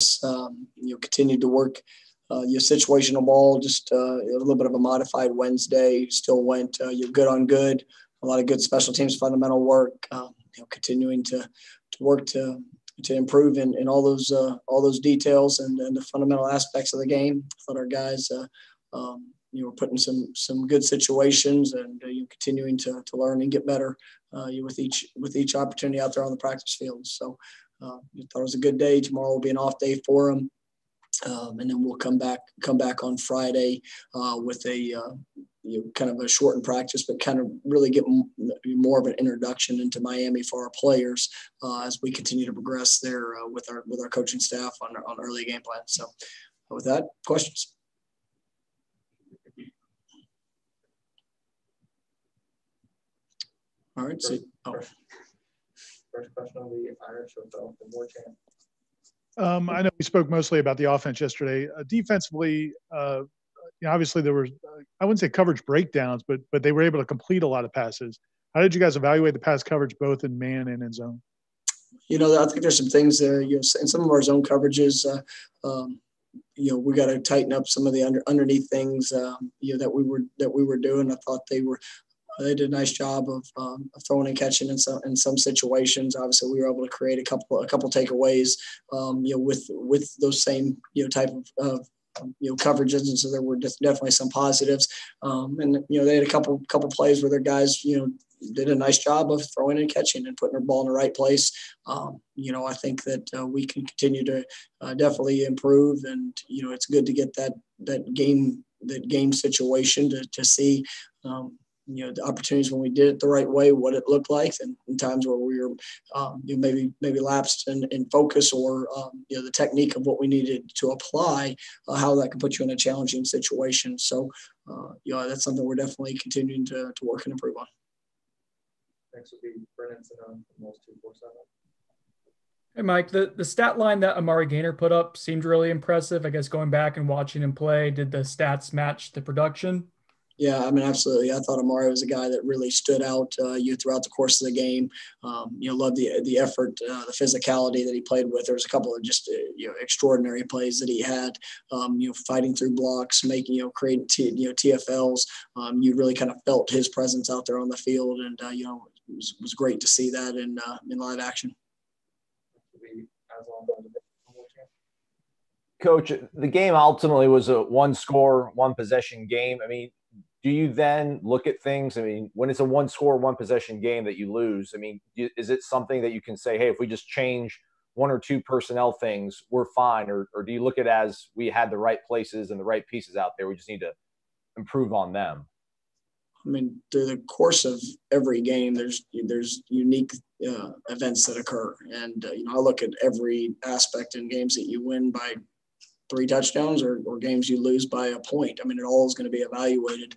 Continued to work your situational ball, just a little bit of a modified Wednesday. Still went you're good on good. A lot of good special teams fundamental work. Continuing to work to improve in all those details and the fundamental aspects of the game. I thought our guys were put in some good situations and continuing to learn and get better with each opportunity out there on the practice field. So I thought it was a good day. Tomorrow will be an off day for them. And then we'll come back on Friday with a kind of a shortened practice, but kind of really get more of an introduction into Miami for our players as we continue to progress there with our coaching staff on early game plan. So with that, questions? All right. First question on the Irish hotel from Warchant. I know we spoke mostly about the offense yesterday. Defensively, obviously there were, I wouldn't say coverage breakdowns, but they were able to complete a lot of passes. How did you guys evaluate the pass coverage both in man and in zone? I think there's some things there. In some of our zone coverages, we got to tighten up some of the underneath things. That we were doing. I thought they did a nice job of throwing and catching in some situations. Obviously, we were able to create a couple takeaways, with those same type of coverages, and so there were definitely some positives. And they had a couple plays where their guys did a nice job of throwing and catching and putting their ball in the right place. I think that we can continue to definitely improve, and it's good to get that game situation to see. The opportunities when we did it the right way, what it looked like, and times where we were maybe lapsed in focus or the technique of what we needed to apply, how that can put you in a challenging situation. So, that's something we're definitely continuing to work and improve on. Next will be Brennan from Noles 247. Hey, Mike, the stat line that Amari Gaynor put up seemed really impressive. I guess going back and watching him play, did the stats match the production? Yeah, I mean, absolutely. I thought Amari was a guy that really stood out throughout the course of the game. Loved the effort, the physicality that he played with. There was a couple of just extraordinary plays that he had. Fighting through blocks, creating TFLs. You really kind of felt his presence out there on the field, and it was great to see that in live action. Coach, the game ultimately was a one-score, one-possession game. I mean, do you then look at things? I mean, when it's a one-score, one-possession game that you lose, I mean, is it something that you can say, hey, if we just change one or two personnel things, we're fine? Or do you look at it as we had the right places and the right pieces out there, we just need to improve on them? I mean, through the course of every game, there's unique events that occur. And, I look at every aspect in games that you win by 3 touchdowns or games you lose by a point. I mean, it all is going to be evaluated.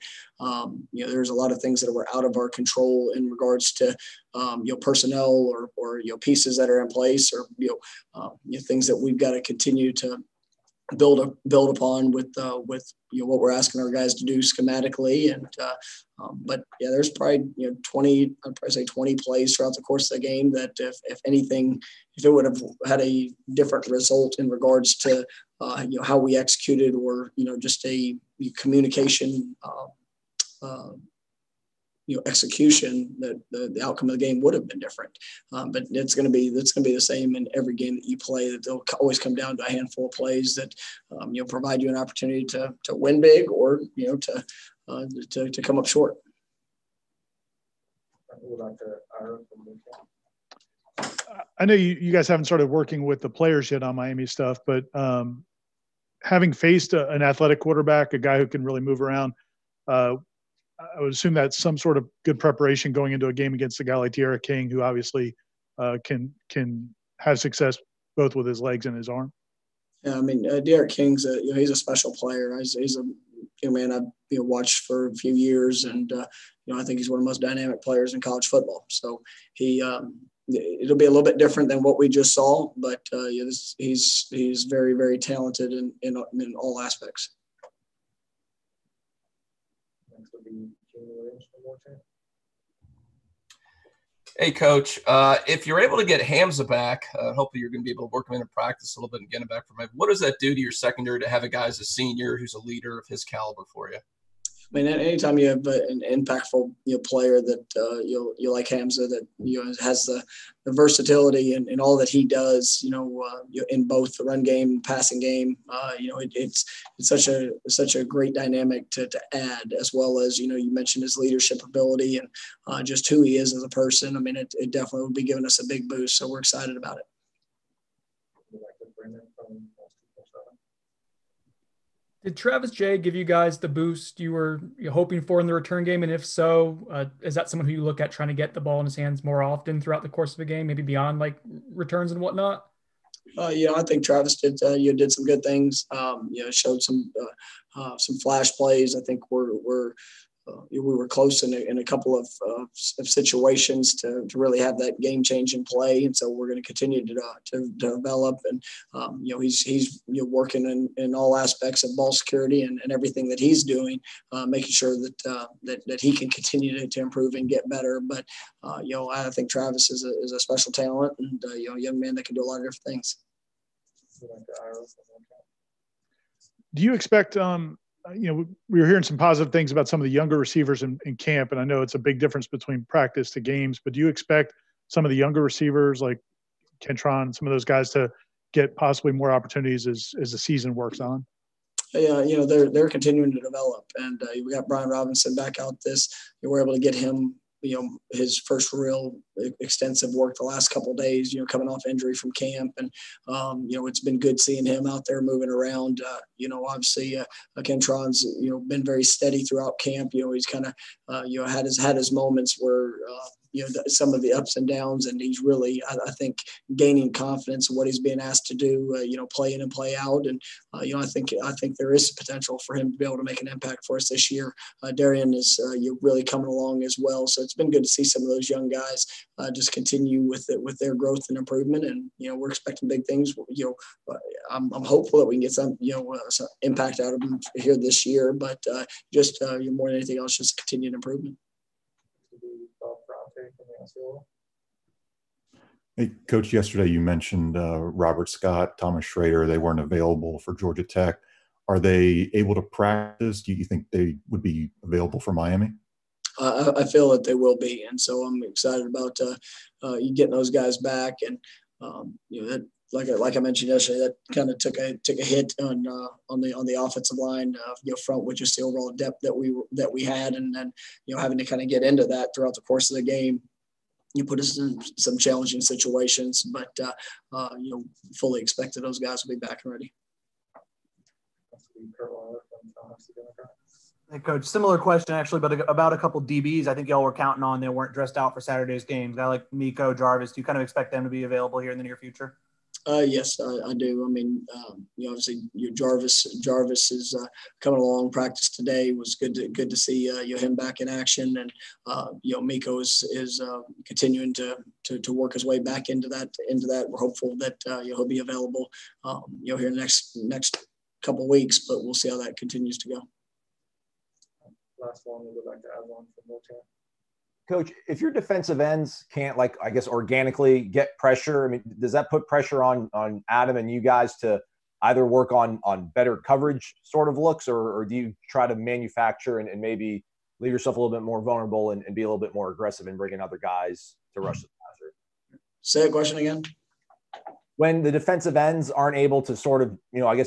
There's a lot of things that were out of our control in regards to, personnel or pieces that are in place or, things that we've got to continue to build upon with what we're asking our guys to do schematically. And, but yeah, there's probably, 20 plays throughout the course of the game that if anything, if it would have had a different result in regards to, how we executed or, just a communication, execution, that the outcome of the game would have been different. But it's going to be the same in every game that you play, that they'll always come down to a handful of plays that, provide you an opportunity to win big or, to come up short. I know you guys haven't started working with the players yet on Miami stuff, but having faced an athletic quarterback, a guy who can really move around, I would assume that's some sort of good preparation going into a game against a guy like D'Eriq King, who obviously can have success both with his legs and his arm. Yeah, I mean, D'Eriq King's he's a special player. He's a man I've watched for a few years, and I think he's one of the most dynamic players in college football. So it'll be a little bit different than what we just saw, but he's very, very talented in all aspects. Hey, Coach. If you're able to get Hamza back, hopefully you're going to be able to work him into practice a little bit and get him back from him. What does that do to your secondary to have a guy as a senior who's a leader of his caliber for you? I mean, anytime you have an impactful player that you like Hamza, that has the versatility and all that he does, in both the run game and passing game, it's such a great dynamic to add, as well as you mentioned his leadership ability and just who he is as a person. I mean, it definitely will be giving us a big boost, so we're excited about it. Did Travis Jay give you guys the boost you were hoping for in the return game? And if so, is that someone who you look at trying to get the ball in his hands more often throughout the course of a game, maybe beyond like returns and whatnot? I think Travis did some good things. Showed some flash plays. I think we were close in a couple of situations to really have that game changing play, and so we're going to continue to develop. And he's working in all aspects of ball security and everything that he's doing, making sure that he can continue to improve and get better. But I think Travis is a special talent and a young man that can do a lot of different things. Do you expect we were hearing some positive things about some of the younger receivers in camp, and I know it's a big difference between practice to games, but do you expect some of the younger receivers like Kentron, some of those guys to get possibly more opportunities as the season works on? Yeah, they're continuing to develop, and we got Brian Robinson back out we're able to get him his first real extensive work the last couple of days, coming off injury from camp. And, it's been good seeing him out there moving around. Obviously Kentron's, been very steady throughout camp. He's kind of, had his moments where, some of the ups and downs, and he's really, I think, gaining confidence in what he's being asked to do, play in and play out. And, I think there is potential for him to be able to make an impact for us this year. Darian is really coming along as well. So it's been good to see some of those young guys just continue with their growth and improvement. And, we're expecting big things. I'm hopeful that we can get some impact out of them here this year, but just more than anything else, just continued improvement. Hey, Coach, yesterday you mentioned Robert Scott, Thomas Schrader. They weren't available for Georgia Tech. Are they able to practice? Do you think they would be available for Miami? I feel that they will be, and so I'm excited about you getting those guys back. And that, like I mentioned yesterday, that kind of took a hit on the offensive line, front with just the overall depth that we had, and then having to kind of get into that throughout the course of the game. You put us in some challenging situations, but fully expected those guys will be back and ready. Hey, Coach, similar question actually, but about a couple DBs I think y'all were counting on. They weren't dressed out for Saturday's games. I like Miko, Jarvis. Do you kind of expect them to be available here in the near future? Yes, I do. I mean, obviously, Jarvis is coming along. Practice today it was good to see him back in action, and Miko is continuing to work his way back into that. We're hopeful that he'll be available here in the next couple of weeks, but we'll see how that continues to go. Last one, we'll go back to Avalon for Warchant. Coach, if your defensive ends can't, organically get pressure, I mean, does that put pressure on Adam and you guys to either work on better coverage sort of looks, or do you try to manufacture and maybe leave yourself a little bit more vulnerable and be a little bit more aggressive in bringing other guys to rush the passer? Say that question again. When the defensive ends aren't able to sort of,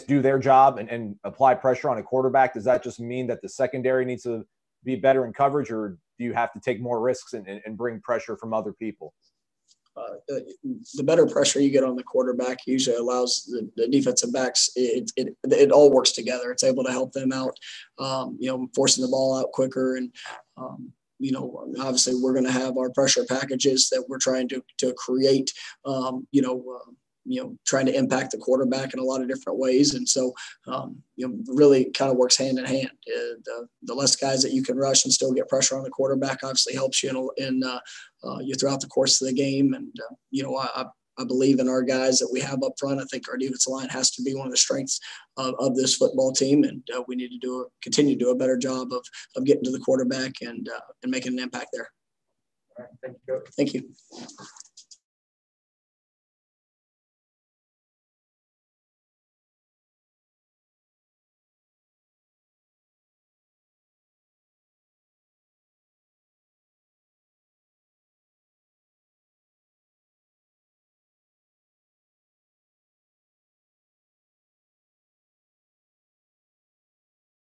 do their job and apply pressure on a quarterback, does that just mean that the secondary needs to be better in coverage, or do you have to take more risks and bring pressure from other people? The better pressure you get on the quarterback usually allows the defensive backs. It all works together. It's able to help them out, forcing the ball out quicker. And, obviously we're going to have our pressure packages that we're trying to create, trying to impact the quarterback in a lot of different ways. And so, really kind of works hand in hand. The less guys that you can rush and still get pressure on the quarterback obviously helps you you throughout the course of the game. And, I believe in our guys that we have up front. I think our defensive line has to be one of the strengths of this football team. And we need to continue to do a better job of getting to the quarterback and making an impact there. All right, thank you, Coach. Thank you.